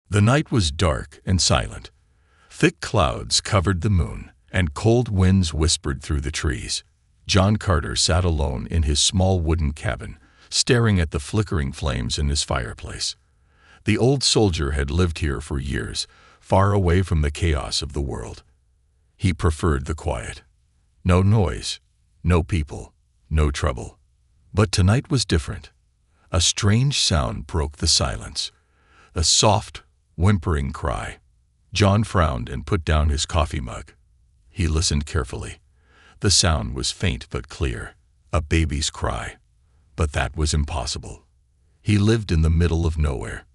The night was dark and silent. Thick clouds covered the moon, and cold winds whispered through the trees. John Carter sat alone in his small wooden cabin, staring at the flickering flames in his fireplace. The old soldier had lived here for years, far away from the chaos of the world. He preferred the quiet. No noise, no people, no trouble. But tonight was different. A strange sound broke the silence. A soft, whimpering cry. John frowned and put down his coffee mug. He listened carefully. The sound was faint but clear, a baby's cry. But that was impossible. He lived in the middle of nowhere.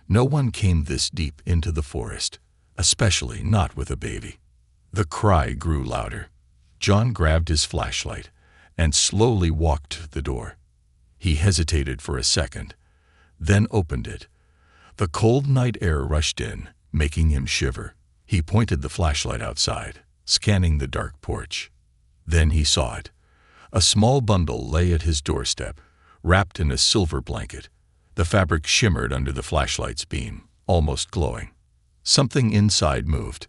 No one came this deep into the forest, especially not with a baby. The cry grew louder. John grabbed his flashlight and slowly walked to the door. He hesitated for a second, then opened it. The cold night air rushed in, making him shiver. He pointed the flashlight outside, scanning the dark porch. Then he saw it. A small bundle lay at his doorstep, wrapped in a silver blanket. The fabric shimmered under the flashlight's beam, almost glowing. Something inside moved.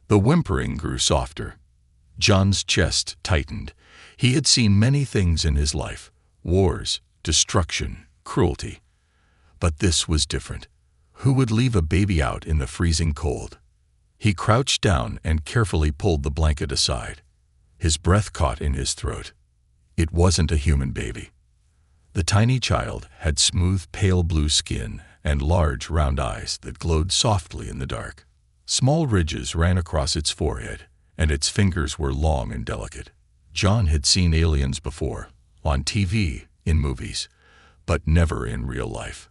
The whimpering grew softer. John's chest tightened. He had seen many things in his life: wars, destruction, cruelty. But this was different. Who would leave a baby out in the freezing cold? He crouched down and carefully pulled the blanket aside. His breath caught in his throat. It wasn't a human baby. The tiny child had smooth, pale blue skin and large, round eyes that glowed softly in the dark. Small ridges ran across its forehead, and its fingers were long and delicate. John had seen aliens before, on TV, in movies, but never in real life,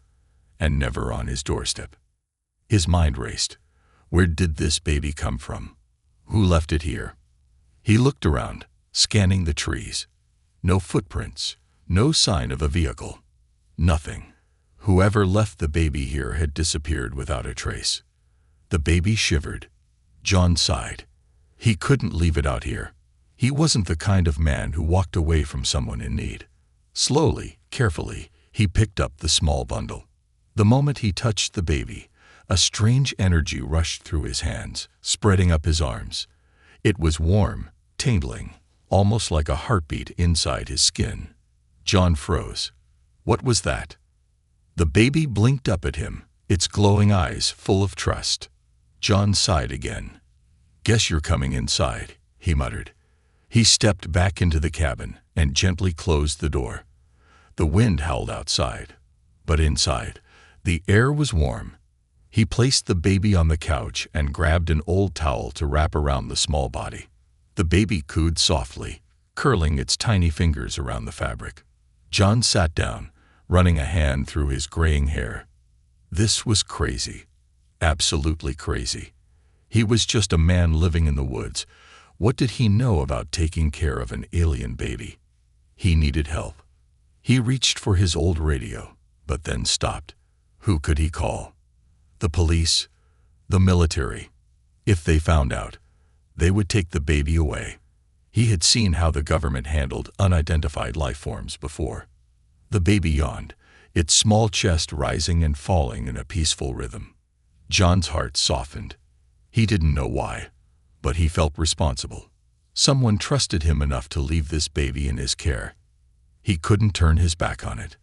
and never on his doorstep. His mind raced. Where did this baby come from? Who left it here? He looked around, scanning the trees. No footprints, no sign of a vehicle. Nothing. Whoever left the baby here had disappeared without a trace. The baby shivered. John sighed. He couldn't leave it out here. He wasn't the kind of man who walked away from someone in need. Slowly, carefully, he picked up the small bundle. The moment he touched the baby, a strange energy rushed through his hands, spreading up his arms. It was warm, tingling, almost like a heartbeat inside his skin. John froze. What was that? The baby blinked up at him, its glowing eyes full of trust. John sighed again. "Guess you're coming inside," he muttered. He stepped back into the cabin and gently closed the door. The wind howled outside, but inside, the air was warm. He placed the baby on the couch and grabbed an old towel to wrap around the small body. The baby cooed softly, curling its tiny fingers around the fabric. John sat down, running a hand through his graying hair. This was crazy. Absolutely crazy. He was just a man living in the woods. What did he know about taking care of an alien baby? He needed help. He reached for his old radio, but then stopped. Who could he call? The police? The military? If they found out, they would take the baby away. He had seen how the government handled unidentified life forms before. The baby yawned, its small chest rising and falling in a peaceful rhythm. John's heart softened. He didn't know why, but he felt responsible. Someone trusted him enough to leave this baby in his care. He couldn't turn his back on it.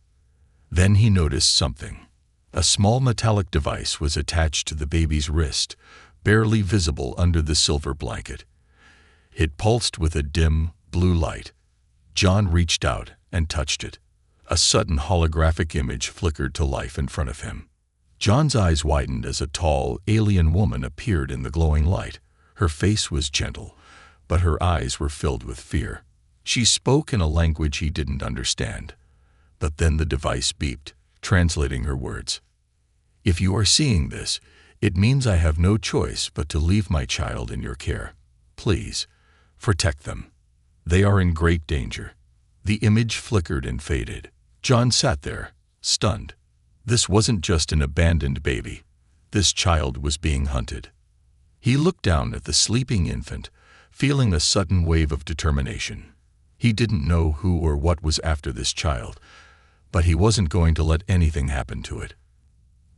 Then he noticed something. A small metallic device was attached to the baby's wrist, barely visible under the silver blanket. It pulsed with a dim, blue light. John reached out and touched it. A sudden holographic image flickered to life in front of him. John's eyes widened as a tall, alien woman appeared in the glowing light. Her face was gentle, but her eyes were filled with fear. She spoke in a language he didn't understand. But then the device beeped, translating her words. "If you are seeing this, it means I have no choice but to leave my child in your care. Please, protect them. They are in great danger." The image flickered and faded. John sat there, stunned. This wasn't just an abandoned baby. This child was being hunted. He looked down at the sleeping infant, feeling a sudden wave of determination. He didn't know who or what was after this child, but he wasn't going to let anything happen to it.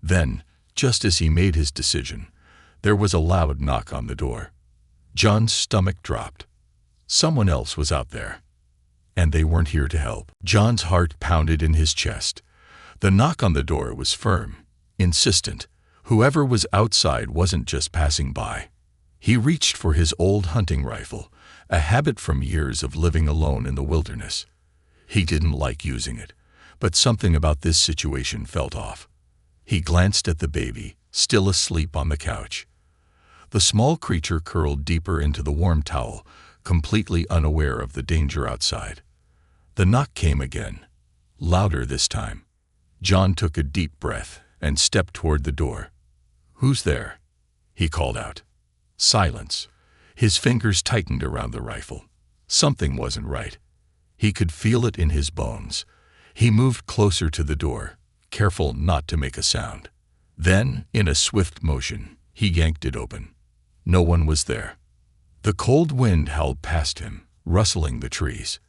Then, Just as he made his decision, there was a loud knock on the door. John's stomach dropped. Someone else was out there, and they weren't here to help. John's heart pounded in his chest. The knock on the door was firm, insistent. Whoever was outside wasn't just passing by. He reached for his old hunting rifle, a habit from years of living alone in the wilderness. He didn't like using it, but something about this situation felt off. He glanced at the baby, still asleep on the couch. The small creature curled deeper into the warm towel, completely unaware of the danger outside. The knock came again, louder this time. John took a deep breath and stepped toward the door. "Who's there?" he called out. Silence. His fingers tightened around the rifle. Something wasn't right. He could feel it in his bones. He moved closer to the door, careful not to make a sound. Then, in a swift motion, he yanked it open. No one was there. The cold wind howled past him, rustling the trees.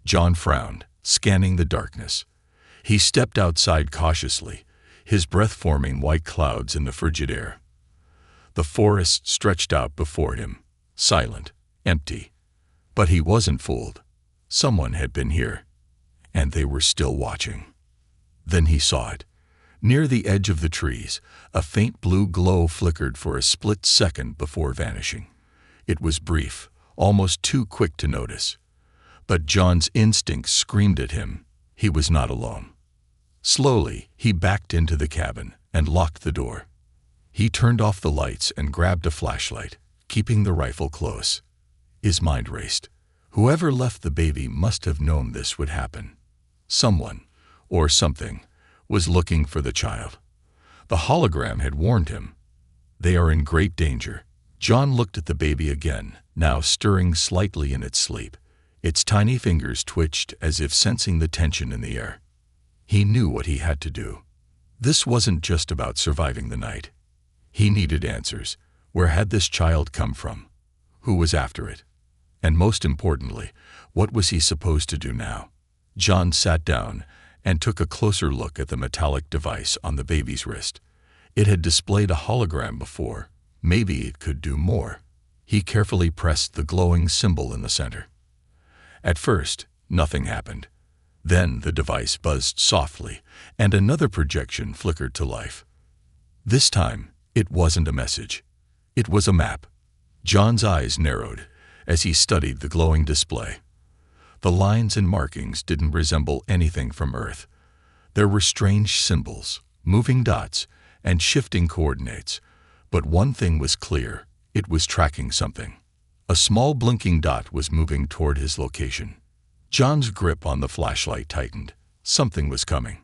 John frowned, scanning the darkness. He stepped outside cautiously, his breath forming white clouds in the frigid air. The forest stretched out before him, silent, empty. But he wasn't fooled. Someone had been here, and they were still watching. Then he saw it. Near the edge of the trees, a faint blue glow flickered for a split second before vanishing. It was brief, almost too quick to notice. But John's instincts screamed at him. He was not alone. Slowly, he backed into the cabin and locked the door. He turned off the lights and grabbed a flashlight, keeping the rifle close. His mind raced. Whoever left the baby must have known this would happen. Someone, or something, was looking for the child. The hologram had warned him. They are in great danger. John looked at the baby again, now stirring slightly in its sleep. Its tiny fingers twitched as if sensing the tension in the air. He knew what he had to do. This wasn't just about surviving the night. He needed answers. Where had this child come from? Who was after it? And most importantly, what was he supposed to do now? John sat down and took a closer look at the metallic device on the baby's wrist. It had displayed a hologram before. Maybe it could do more. He carefully pressed the glowing symbol in the center. At first, nothing happened. Then the device buzzed softly, and another projection flickered to life. This time, it wasn't a message. It was a map. John's eyes narrowed as he studied the glowing display. The lines and markings didn't resemble anything from Earth. There were strange symbols, moving dots, and shifting coordinates. But one thing was clear: it was tracking something. A small blinking dot was moving toward his location. John's grip on the flashlight tightened. Something was coming.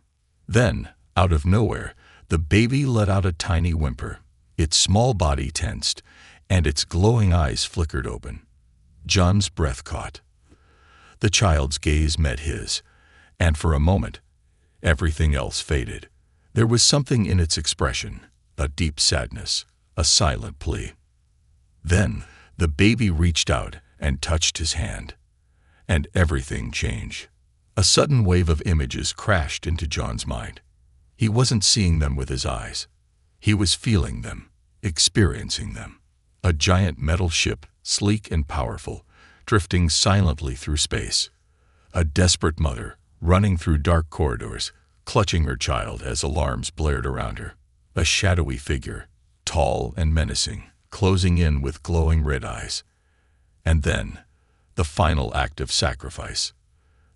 Then, out of nowhere, the baby let out a tiny whimper. Its small body tensed, and its glowing eyes flickered open. John's breath caught. The child's gaze met his, and for a moment, everything else faded. There was something in its expression, a deep sadness, a silent plea. Then, the baby reached out and touched his hand. And everything changed. A sudden wave of images crashed into John's mind. He wasn't seeing them with his eyes. He was feeling them, experiencing them. A giant metal ship, sleek and powerful, drifting silently through space. A desperate mother, running through dark corridors, clutching her child as alarms blared around her. A shadowy figure, tall and menacing, closing in with glowing red eyes. And then, the final act of sacrifice.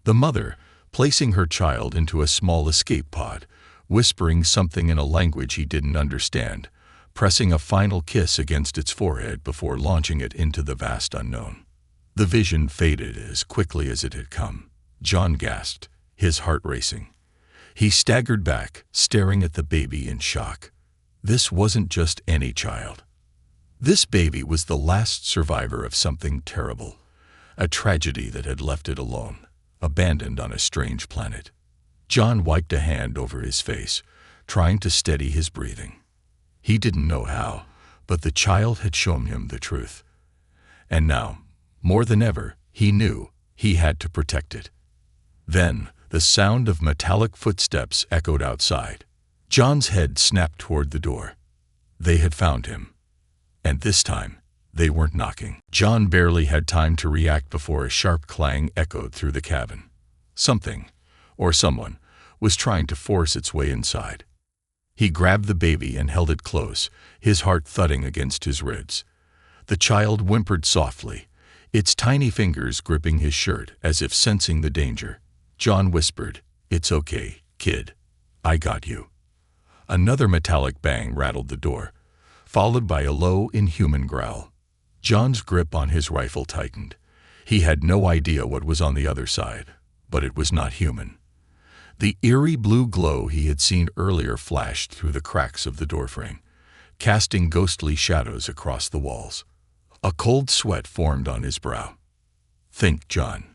The mother, placing her child into a small escape pod, whispering something in a language he didn't understand, pressing a final kiss against its forehead before launching it into the vast unknown. The vision faded as quickly as it had come. John gasped, his heart racing. He staggered back, staring at the baby in shock. This wasn't just any child. This baby was the last survivor of something terrible. A tragedy that had left it alone, abandoned on a strange planet. John wiped a hand over his face, trying to steady his breathing. He didn't know how, but the child had shown him the truth. And now, more than ever, he knew he had to protect it. Then, the sound of metallic footsteps echoed outside. John's head snapped toward the door. They had found him. And this time, they weren't knocking. John barely had time to react before a sharp clang echoed through the cabin. Something, or someone, was trying to force its way inside. He grabbed the baby and held it close, his heart thudding against his ribs. The child whimpered softly, its tiny fingers gripping his shirt as if sensing the danger. John whispered, "It's okay, kid. I got you." Another metallic bang rattled the door, followed by a low, inhuman growl. John's grip on his rifle tightened. He had no idea what was on the other side, but it was not human. The eerie blue glow he had seen earlier flashed through the cracks of the doorframe, casting ghostly shadows across the walls. A cold sweat formed on his brow. "Think, John.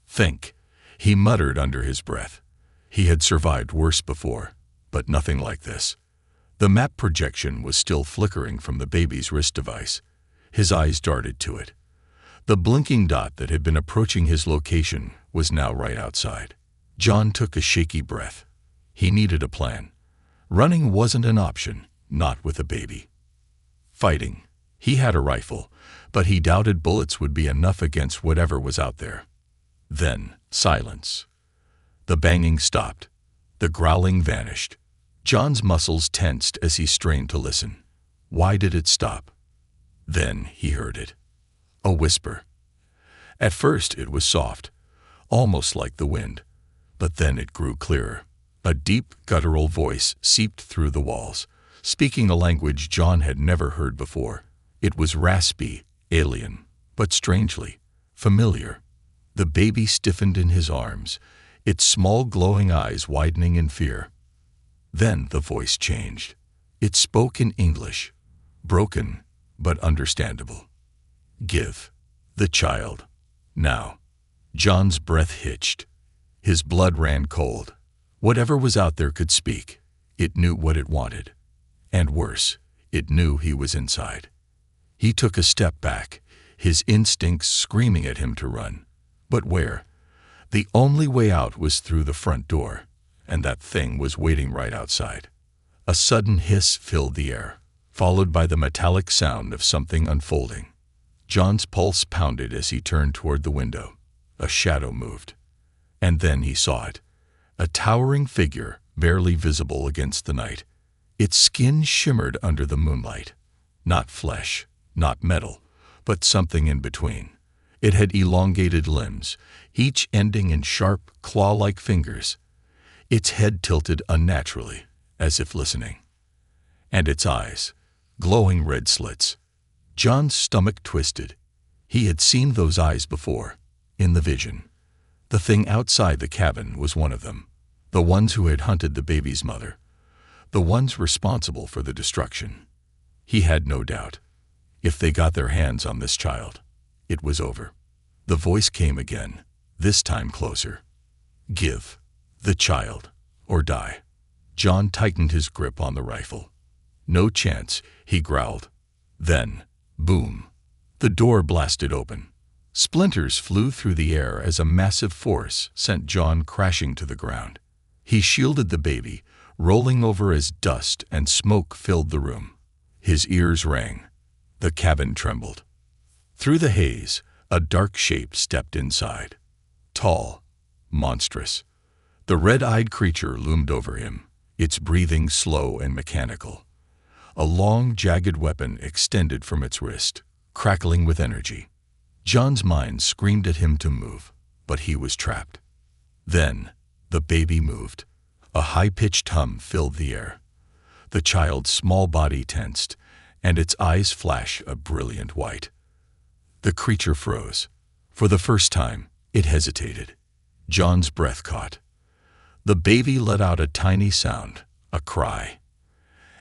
Think," he muttered under his breath. He had survived worse before, but nothing like this. The map projection was still flickering from the baby's wrist device. His eyes darted to it. The blinking dot that had been approaching his location was now right outside. John took a shaky breath. He needed a plan. Running wasn't an option, not with a baby. Fighting. He had a rifle, but he doubted bullets would be enough against whatever was out there. Then, silence. The banging stopped. The growling vanished. John's muscles tensed as he strained to listen. Why did it stop? Then he heard it. A whisper. At first it was soft, almost like the wind, but then it grew clearer. A deep, guttural voice seeped through the walls, speaking a language John had never heard before. It was raspy, alien, but strangely familiar. The baby stiffened in his arms, its small glowing eyes widening in fear. Then the voice changed. It spoke in English, broken but understandable. "Give the child now." John's breath hitched. His blood ran cold. Whatever was out there could speak. It knew what it wanted. And worse, it knew he was inside. He took a step back, his instincts screaming at him to run. But where? The only way out was through the front door, and that thing was waiting right outside. A sudden hiss filled the air, followed by the metallic sound of something unfolding. John's pulse pounded as he turned toward the window. A shadow moved. And then he saw it. A towering figure, barely visible against the night. Its skin shimmered under the moonlight. Not flesh, not metal, but something in between. It had elongated limbs, each ending in sharp, claw-like fingers. Its head tilted unnaturally, as if listening. And its eyes, glowing red slits. John's stomach twisted. He had seen those eyes before, in the vision. The thing outside the cabin was one of them, the ones who had hunted the baby's mother, the ones responsible for the destruction. He had no doubt. If they got their hands on this child, it was over. The voice came again, this time closer. "Give the child, or die." John tightened his grip on the rifle. "No chance," he growled. Then, boom, the door blasted open. Splinters flew through the air as a massive force sent John crashing to the ground. He shielded the baby, rolling over as dust and smoke filled the room. His ears rang. The cabin trembled. Through the haze, a dark shape stepped inside. Tall, monstrous. The red-eyed creature loomed over him, its breathing slow and mechanical. A long, jagged weapon extended from its wrist, crackling with energy. John's mind screamed at him to move, but he was trapped. Then, the baby moved. A high-pitched hum filled the air. The child's small body tensed, and its eyes flashed a brilliant white. The creature froze. For the first time, it hesitated. John's breath caught. The baby let out a tiny sound, a cry.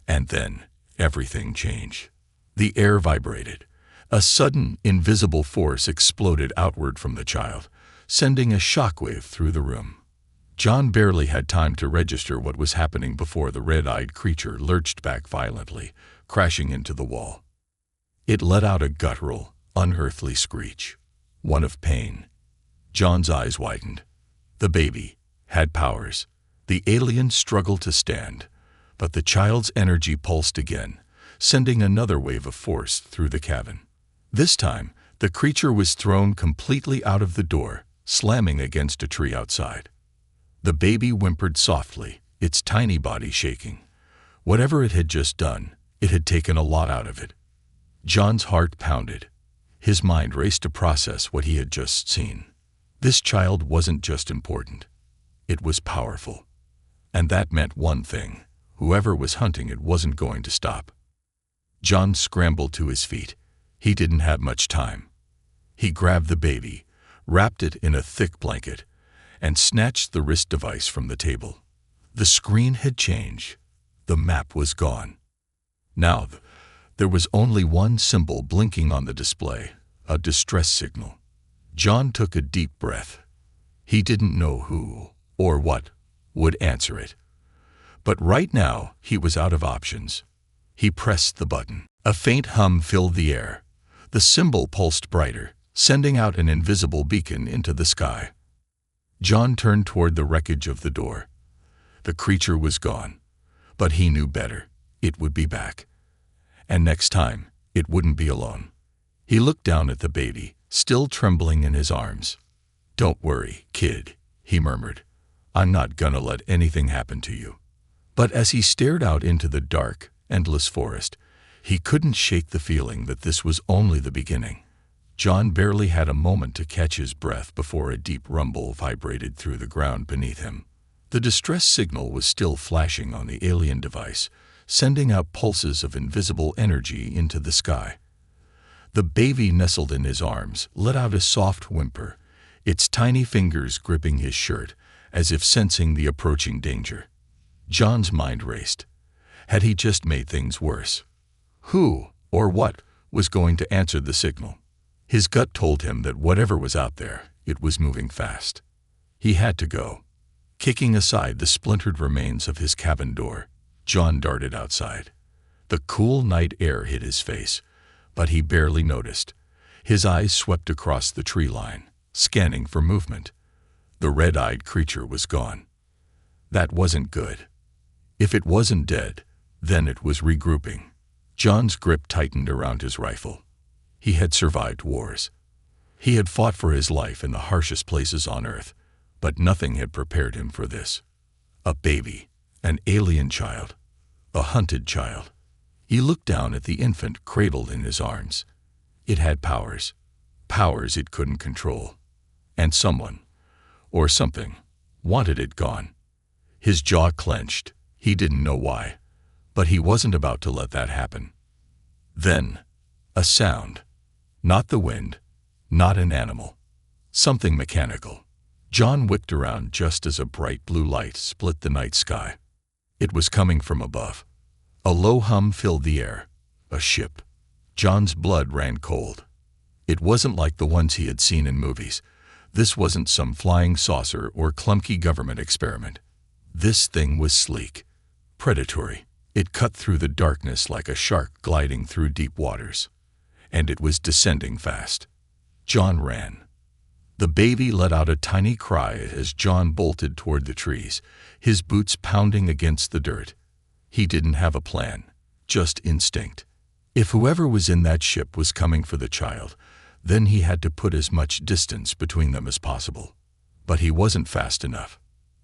And then, everything changed. The air vibrated. A sudden, invisible force exploded outward from the child, sending a shockwave through the room. John barely had time to register what was happening before the red-eyed creature lurched back violently, crashing into the wall. It let out a guttural, unearthly screech, one of pain. John's eyes widened. The baby had powers. The alien struggled to stand, But the child's energy pulsed again, sending another wave of force through the cabin. This time, the creature was thrown completely out of the door, slamming against a tree outside. The baby whimpered softly, its tiny body shaking. Whatever it had just done, it had taken a lot out of it. John's heart pounded. His mind raced to process what he had just seen. This child wasn't just important. It was powerful. And that meant one thing: whoever was hunting it wasn't going to stop. John scrambled to his feet. He didn't have much time. He grabbed the baby, wrapped it in a thick blanket, and snatched the wrist device from the table. The screen had changed. The map was gone. Now, there was only one symbol blinking on the display, a distress signal. John took a deep breath. He didn't know who or what would answer it. But right now, he was out of options. He pressed the button. A faint hum filled the air. The symbol pulsed brighter, sending out an invisible beacon into the sky. John turned toward the wreckage of the door. The creature was gone, but he knew better. It would be back. And next time, it wouldn't be alone. He looked down at the baby, still trembling in his arms. "Don't worry, kid," he murmured. "I'm not gonna let anything happen to you." But as he stared out into the dark, endless forest, he couldn't shake the feeling that this was only the beginning. John barely had a moment to catch his breath before a deep rumble vibrated through the ground beneath him. The distress signal was still flashing on the alien device, sending out pulses of invisible energy into the sky. The baby nestled in his arms let out a soft whimper, its tiny fingers gripping his shirt, as if sensing the approaching danger. John's mind raced. Had he just made things worse? Who, or what, was going to answer the signal? His gut told him that whatever was out there, it was moving fast. He had to go. Kicking aside the splintered remains of his cabin door, John darted outside. The cool night air hit his face, but he barely noticed. His eyes swept across the tree line, scanning for movement. The red-eyed creature was gone. That wasn't good. If it wasn't dead, then it was regrouping. John's grip tightened around his rifle. He had survived wars. He had fought for his life in the harshest places on Earth, but nothing had prepared him for this. A baby, an alien child, a hunted child. He looked down at the infant cradled in his arms. It had powers it couldn't control. And someone, or something, wanted it gone. His jaw clenched. He didn't know why, but he wasn't about to let that happen. Then, a sound. Not the wind, not an animal. Something mechanical. John whipped around just as a bright blue light split the night sky. It was coming from above. A low hum filled the air. A ship. John's blood ran cold. It wasn't like the ones he had seen in movies. This wasn't some flying saucer or clunky government experiment. This thing was sleek, predatory. It cut through the darkness like a shark gliding through deep waters. And it was descending fast. John ran. The baby let out a tiny cry as John bolted toward the trees, his boots pounding against the dirt. He didn't have a plan, just instinct. If whoever was in that ship was coming for the child, then he had to put as much distance between them as possible. But he wasn't fast enough.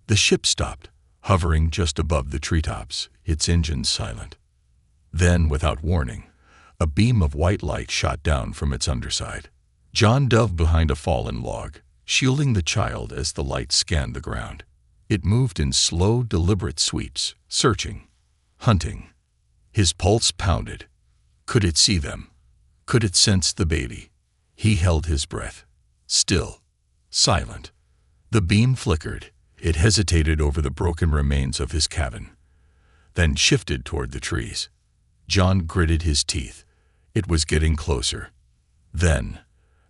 The ship stopped, hovering just above the treetops, its engines silent. Then, without warning, a beam of white light shot down from its underside. John dove behind a fallen log, shielding the child as the light scanned the ground. It moved in slow, deliberate sweeps, searching, hunting. His pulse pounded. Could it see them? Could it sense the baby? He held his breath. Still. Silent. The beam flickered. It hesitated over the broken remains of his cabin, then shifted toward the trees. John gritted his teeth. It was getting closer. Then,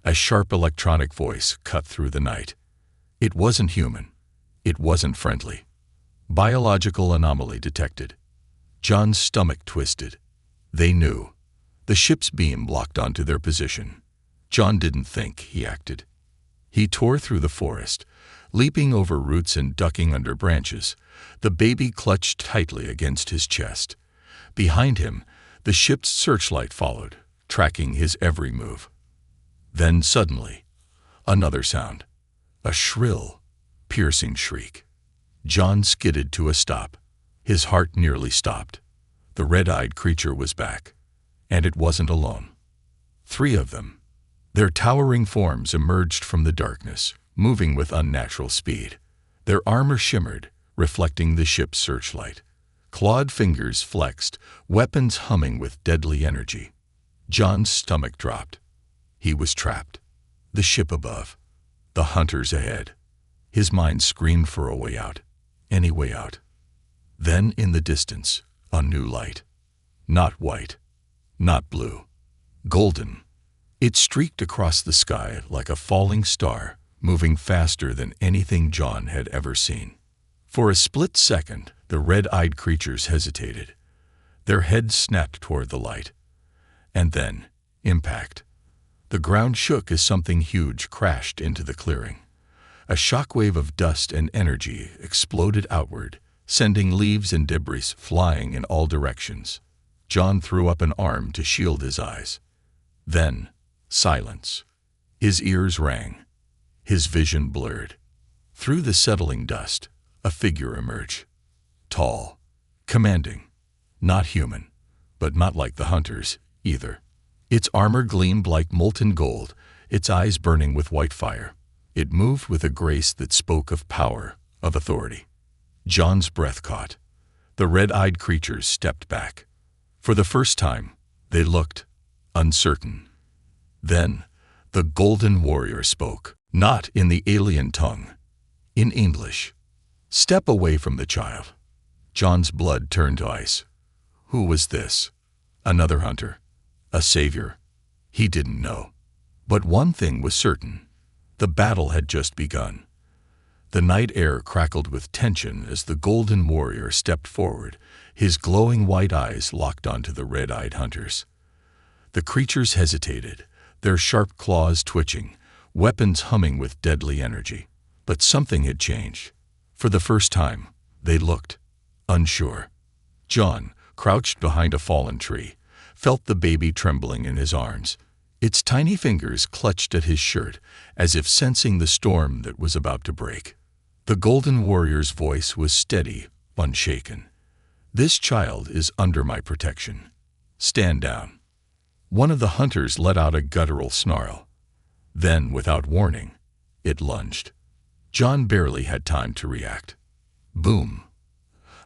a sharp electronic voice cut through the night. It wasn't human. It wasn't friendly. Biological anomaly detected. John's stomach twisted. They knew. The ship's beam locked onto their position. John didn't think, he acted. He tore through the forest, leaping over roots and ducking under branches, the baby clutched tightly against his chest. Behind him, the ship's searchlight followed, tracking his every move. Then suddenly, another sound. A shrill, piercing shriek. John skidded to a stop. His heart nearly stopped. The red-eyed creature was back. And it wasn't alone. 3 of them. Their towering forms emerged from the darkness, moving with unnatural speed. Their armor shimmered, reflecting the ship's searchlight. Clawed fingers flexed, weapons humming with deadly energy. John's stomach dropped. He was trapped. The ship above. The hunters ahead. His mind screamed for a way out. Any way out. Then, in the distance, a new light. Not white. Not blue. Golden. It streaked across the sky like a falling star, moving faster than anything John had ever seen. For a split second, the red-eyed creatures hesitated. Their heads snapped toward the light. And then, impact. The ground shook as something huge crashed into the clearing. A shockwave of dust and energy exploded outward, sending leaves and debris flying in all directions. John threw up an arm to shield his eyes. Then, silence. His ears rang. His vision blurred. Through the settling dust, a figure emerged. Tall, commanding, not human, but not like the hunters, either. Its armor gleamed like molten gold, its eyes burning with white fire. It moved with a grace that spoke of power, of authority. John's breath caught. The red-eyed creatures stepped back. For the first time, they looked uncertain. Then, the Golden Warrior spoke, not in the alien tongue, in English. "Step away from the child." John's blood turned to ice. Who was this? Another hunter? A savior? He didn't know. But one thing was certain. The battle had just begun. The night air crackled with tension as the Golden Warrior stepped forward, his glowing white eyes locked onto the red-eyed hunters. The creatures hesitated, their sharp claws twitching, weapons humming with deadly energy. But something had changed. For the first time, they looked unsure. John, crouched behind a fallen tree, felt the baby trembling in his arms. Its tiny fingers clutched at his shirt, as if sensing the storm that was about to break. The Golden Warrior's voice was steady, unshaken. "This child is under my protection. Stand down." One of the hunters let out a guttural snarl. Then, without warning, it lunged. John barely had time to react. Boom!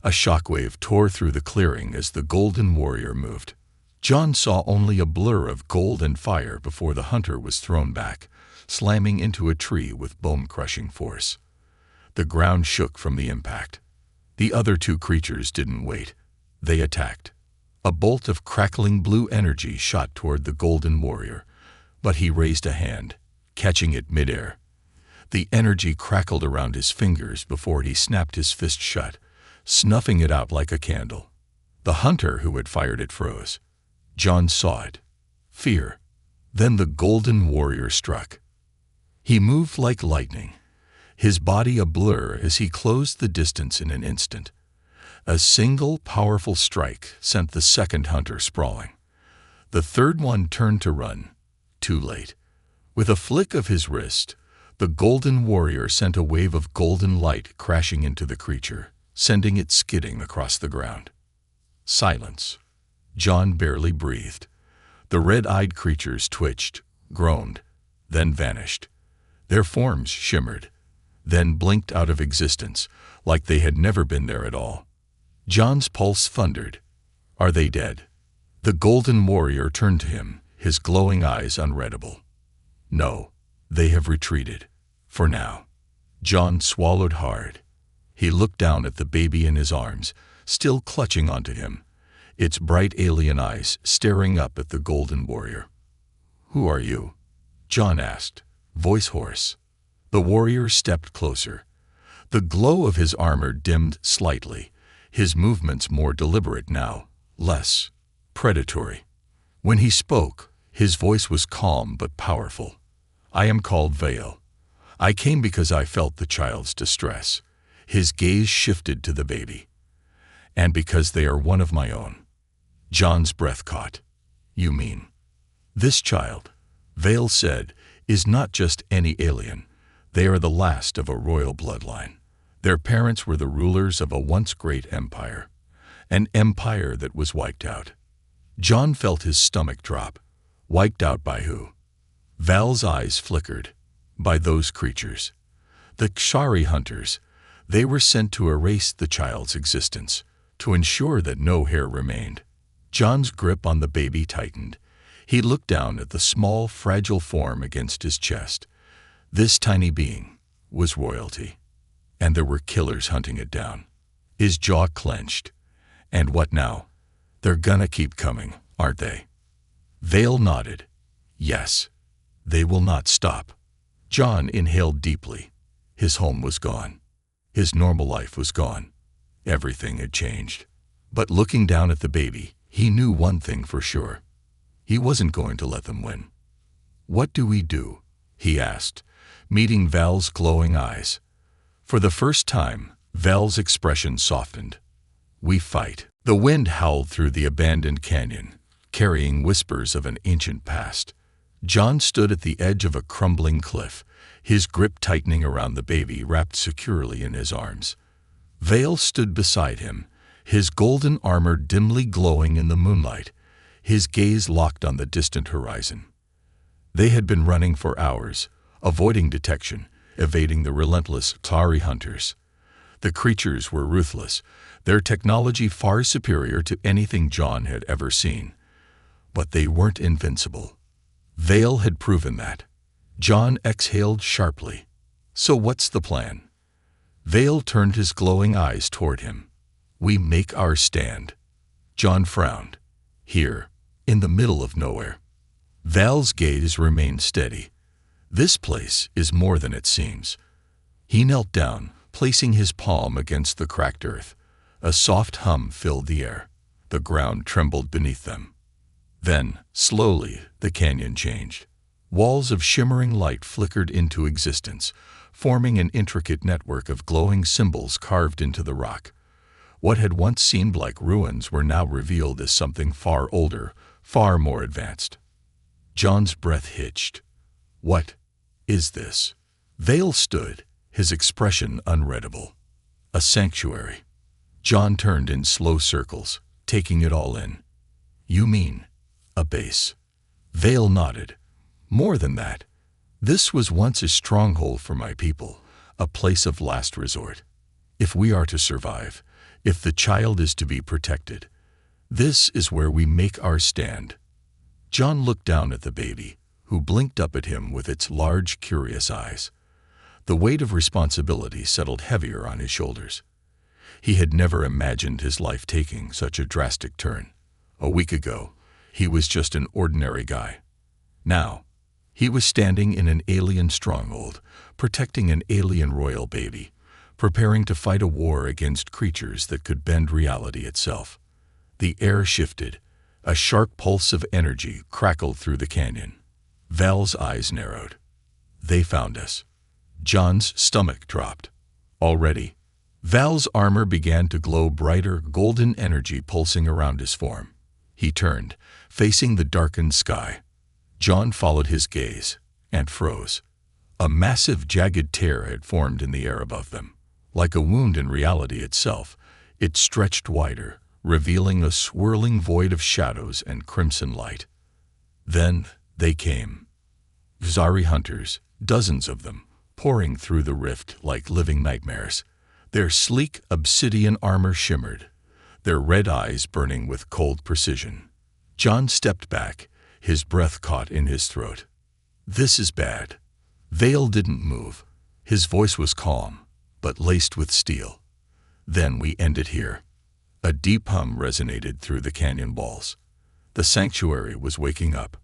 A shockwave tore through the clearing as the Golden Warrior moved. John saw only a blur of gold and fire before the hunter was thrown back, slamming into a tree with bone-crushing force. The ground shook from the impact. The other 2 creatures didn't wait. They attacked. A bolt of crackling blue energy shot toward the Golden Warrior, but he raised a hand, catching it midair. The energy crackled around his fingers before he snapped his fist shut, snuffing it out like a candle. The hunter who had fired it froze. John saw it. Fear. Then the Golden Warrior struck. He moved like lightning, his body a blur as he closed the distance in an instant. A single powerful strike sent the second hunter sprawling. The third one turned to run. Too late. With a flick of his wrist, the Golden Warrior sent a wave of golden light crashing into the creature, sending it skidding across the ground. Silence. John barely breathed. The red-eyed creatures twitched, groaned, then vanished. Their forms shimmered, then blinked out of existence, like they had never been there at all. John's pulse thundered. Are they dead? The Golden Warrior turned to him, his glowing eyes unreadable. No, they have retreated. For now. John swallowed hard. He looked down at the baby in his arms, still clutching onto him, its bright alien eyes staring up at the Golden Warrior. Who are you? John asked, voice hoarse. The warrior stepped closer. The glow of his armor dimmed slightly, his movements more deliberate now, less predatory. When he spoke, his voice was calm but powerful. I am called Vale. I came because I felt the child's distress. His gaze shifted to the baby. And because they are one of my own. John's breath caught. You mean? This child, Vale said, is not just any alien. They are the last of a royal bloodline. Their parents were the rulers of a once great empire. An empire that was wiped out. John felt his stomach drop. Wiped out by who? Val's eyes flickered. By those creatures. The Xari hunters. They were sent to erase the child's existence, to ensure that no hair remained. John's grip on the baby tightened. He looked down at the small, fragile form against his chest. This tiny being was royalty. And there were killers hunting it down. His jaw clenched. And what now? They're gonna keep coming, aren't they? Vale nodded. Yes. They will not stop. John inhaled deeply. His home was gone. His normal life was gone. Everything had changed. But looking down at the baby, he knew one thing for sure. He wasn't going to let them win. What do we do? He asked, meeting Val's glowing eyes. For the first time, Val's expression softened. We fight. The wind howled through the abandoned canyon, carrying whispers of an ancient past. John stood at the edge of a crumbling cliff, his grip tightening around the baby wrapped securely in his arms. Vale stood beside him, his golden armor dimly glowing in the moonlight, his gaze locked on the distant horizon. They had been running for hours, avoiding detection, evading the relentless Xari hunters. The creatures were ruthless, their technology far superior to anything John had ever seen. But they weren't invincible. Vale had proven that. John exhaled sharply. So what's the plan? Vale turned his glowing eyes toward him. We make our stand. John frowned. Here, in the middle of nowhere. Val's gaze remained steady. This place is more than it seems. He knelt down, placing his palm against the cracked earth. A soft hum filled the air. The ground trembled beneath them. Then, slowly, the canyon changed. Walls of shimmering light flickered into existence, forming an intricate network of glowing symbols carved into the rock. What had once seemed like ruins were now revealed as something far older, far more advanced. John's breath hitched. What is this? Vale stood, his expression unreadable. A sanctuary. John turned in slow circles, taking it all in. You mean a base? Vale nodded. More than that. This was once a stronghold for my people, a place of last resort. If we are to survive, if the child is to be protected, this is where we make our stand. John looked down at the baby, who blinked up at him with its large, curious eyes. The weight of responsibility settled heavier on his shoulders. He had never imagined his life taking such a drastic turn. A week ago, he was just an ordinary guy. Now, he was standing in an alien stronghold, protecting an alien royal baby, preparing to fight a war against creatures that could bend reality itself. The air shifted. A sharp pulse of energy crackled through the canyon. Val's eyes narrowed. They found us. John's stomach dropped. Already, Val's armor began to glow brighter, golden energy pulsing around his form. He turned, facing the darkened sky. John followed his gaze, and froze. A massive, jagged tear had formed in the air above them. Like a wound in reality itself, it stretched wider, revealing a swirling void of shadows and crimson light. Then they came. Xari hunters, dozens of them, pouring through the rift like living nightmares. Their sleek obsidian armor shimmered, their red eyes burning with cold precision. John stepped back, his breath caught in his throat. This is bad. Vale didn't move. His voice was calm, but laced with steel. Then we end it here. A deep hum resonated through the canyon walls. The sanctuary was waking up.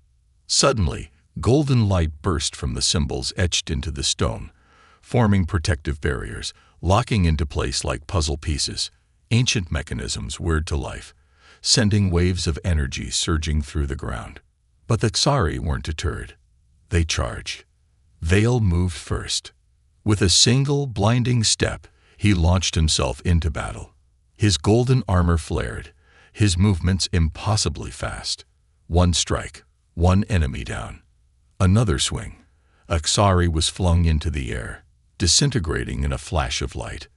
Suddenly, golden light burst from the symbols etched into the stone, forming protective barriers, locking into place like puzzle pieces. Ancient mechanisms whirred to life, sending waves of energy surging through the ground. But the Xari weren't deterred. They charged. Vale moved first. With a single blinding step, he launched himself into battle. His golden armor flared, his movements impossibly fast. One strike, one enemy down. Another swing. Aksari was flung into the air, disintegrating in a flash of light.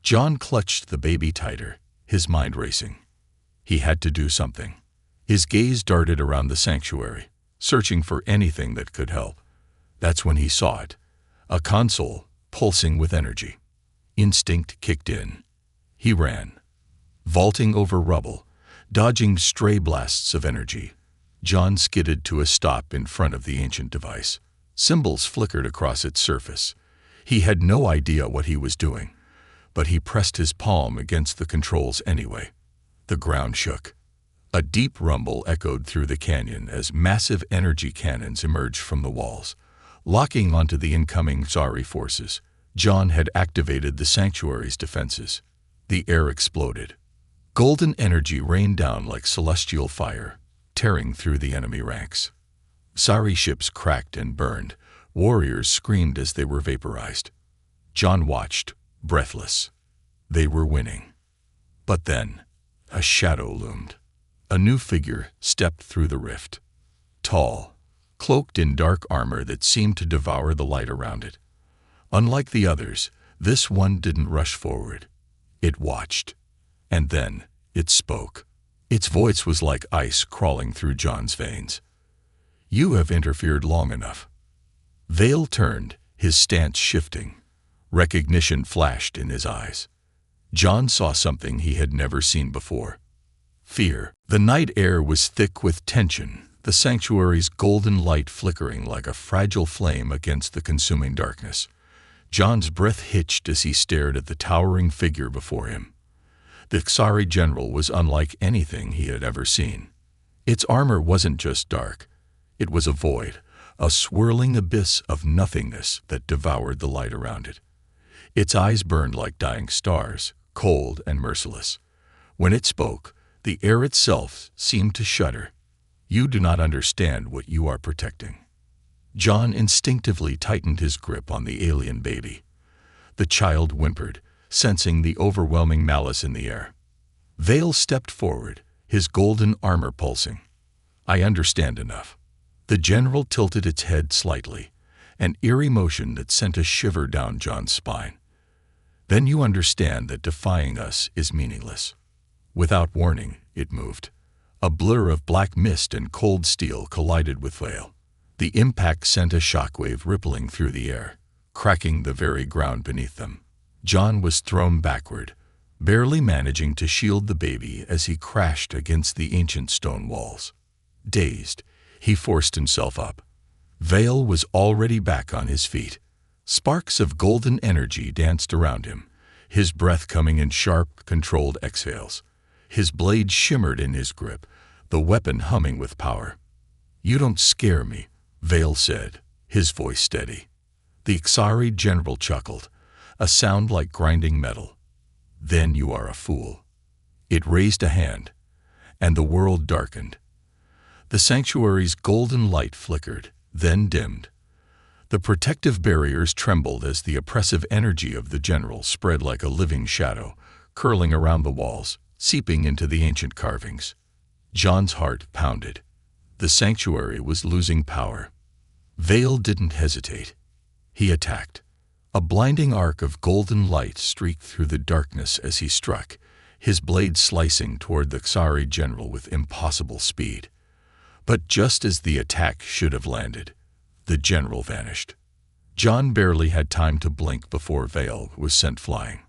John clutched the baby tighter, his mind racing. He had to do something. His gaze darted around the sanctuary, searching for anything that could help. That's when he saw it. A console, pulsing with energy. Instinct kicked in. He ran, vaulting over rubble, dodging stray blasts of energy. John skidded to a stop in front of the ancient device. Symbols flickered across its surface. He had no idea what he was doing, but he pressed his palm against the controls anyway. The ground shook. A deep rumble echoed through the canyon as massive energy cannons emerged from the walls, locking onto the incoming Xari forces. John had activated the sanctuary's defenses. The air exploded. Golden energy rained down like celestial fire, tearing through the enemy ranks. Xari ships cracked and burned. Warriors screamed as they were vaporized. John watched, breathless. They were winning. But then, a shadow loomed. A new figure stepped through the rift. Tall, cloaked in dark armor that seemed to devour the light around it. Unlike the others, this one didn't rush forward. It watched. And then, it spoke. Its voice was like ice crawling through John's veins. "You have interfered long enough." Vale turned, his stance shifting. Recognition flashed in his eyes. John saw something he had never seen before. Fear. The night air was thick with tension, the sanctuary's golden light flickering like a fragile flame against the consuming darkness. John's breath hitched as he stared at the towering figure before him. The Xari general was unlike anything he had ever seen. Its armor wasn't just dark. It was a void, a swirling abyss of nothingness that devoured the light around it. Its eyes burned like dying stars, cold and merciless. When it spoke, the air itself seemed to shudder. "You do not understand what you are protecting." John instinctively tightened his grip on the alien baby. The child whimpered, sensing the overwhelming malice in the air. Vale stepped forward, his golden armor pulsing. "I understand enough." The general tilted its head slightly, an eerie motion that sent a shiver down John's spine. "Then you understand that defying us is meaningless." Without warning, it moved. A blur of black mist and cold steel collided with Vale. The impact sent a shockwave rippling through the air, cracking the very ground beneath them. John was thrown backward, barely managing to shield the baby as he crashed against the ancient stone walls. Dazed, he forced himself up. Vale was already back on his feet. Sparks of golden energy danced around him, his breath coming in sharp, controlled exhales. His blade shimmered in his grip, the weapon humming with power. "You don't scare me," Vale said, his voice steady. The Xari general chuckled, a sound like grinding metal. "Then you are a fool." It raised a hand, and the world darkened. The sanctuary's golden light flickered, then dimmed. The protective barriers trembled as the oppressive energy of the general spread like a living shadow, curling around the walls, seeping into the ancient carvings. John's heart pounded. The sanctuary was losing power. Vale didn't hesitate. He attacked. A blinding arc of golden light streaked through the darkness as he struck, his blade slicing toward the Xari general with impossible speed. But just as the attack should have landed, the general vanished. John barely had time to blink before Vale was sent flying.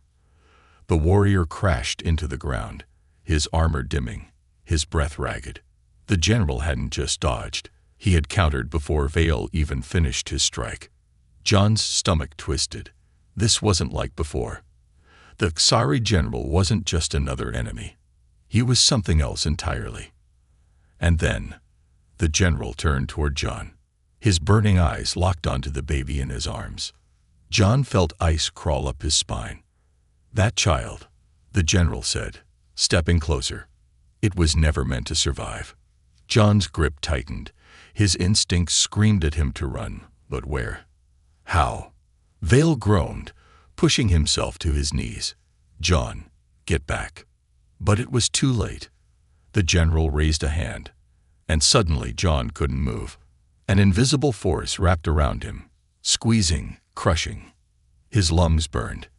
The warrior crashed into the ground, his armor dimming, his breath ragged. The general hadn't just dodged, he had countered before Vale even finished his strike. John's stomach twisted. This wasn't like before. The Xari general wasn't just another enemy. He was something else entirely. And then, the general turned toward John. His burning eyes locked onto the baby in his arms. John felt ice crawl up his spine. "That child," the general said, stepping closer. "It was never meant to survive." John's grip tightened. His instincts screamed at him to run, but where? How? Vale groaned, pushing himself to his knees. "John, get back." But it was too late. The general raised a hand, and suddenly John couldn't move. An invisible force wrapped around him, squeezing, crushing. His lungs burned.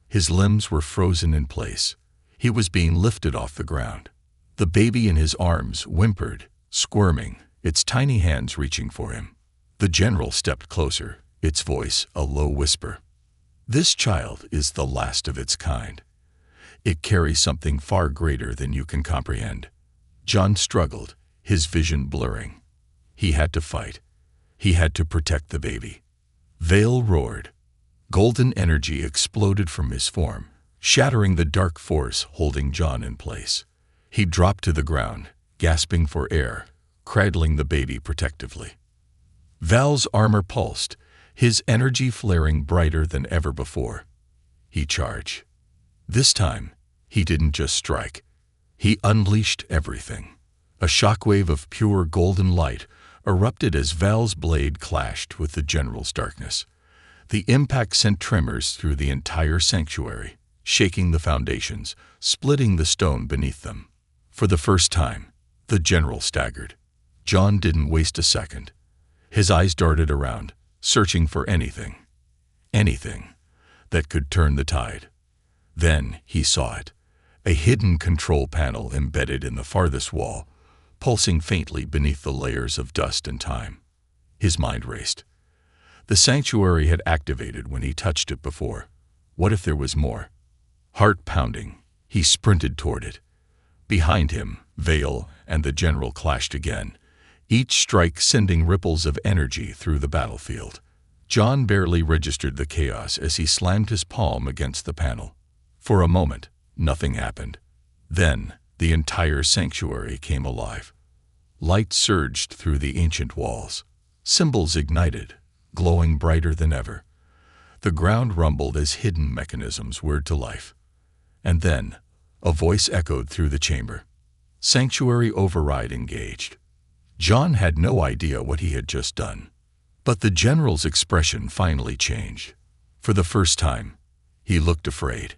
His limbs were frozen in place. He was being lifted off the ground. The baby in his arms whimpered, squirming, its tiny hands reaching for him. The general stepped closer, its voice a low whisper. "This child is the last of its kind. It carries something far greater than you can comprehend." John struggled, his vision blurring. He had to fight. He had to protect the baby. Vale roared. Golden energy exploded from his form, shattering the dark force holding John in place. He dropped to the ground, gasping for air, cradling the baby protectively. Val's armor pulsed, his energy flaring brighter than ever before. He charged. This time, he didn't just strike. He unleashed everything. A shockwave of pure golden light erupted as Val's blade clashed with the general's darkness. The impact sent tremors through the entire sanctuary, shaking the foundations, splitting the stone beneath them. For the first time, the general staggered. John didn't waste a second. His eyes darted around, searching for anything that could turn the tide. Then he saw it, a hidden control panel embedded in the farthest wall, pulsing faintly beneath the layers of dust and time. His mind raced. The sanctuary had activated when he touched it before. What if there was more? Heart pounding, he sprinted toward it. Behind him, Vale and the general clashed again, each strike sending ripples of energy through the battlefield. John barely registered the chaos as he slammed his palm against the panel. For a moment, nothing happened. Then, the entire sanctuary came alive. Light surged through the ancient walls. Symbols ignited, glowing brighter than ever. The ground rumbled as hidden mechanisms whirred to life. And then, a voice echoed through the chamber. Sanctuary override engaged. John had no idea what he had just done. But the general's expression finally changed. For the first time, he looked afraid.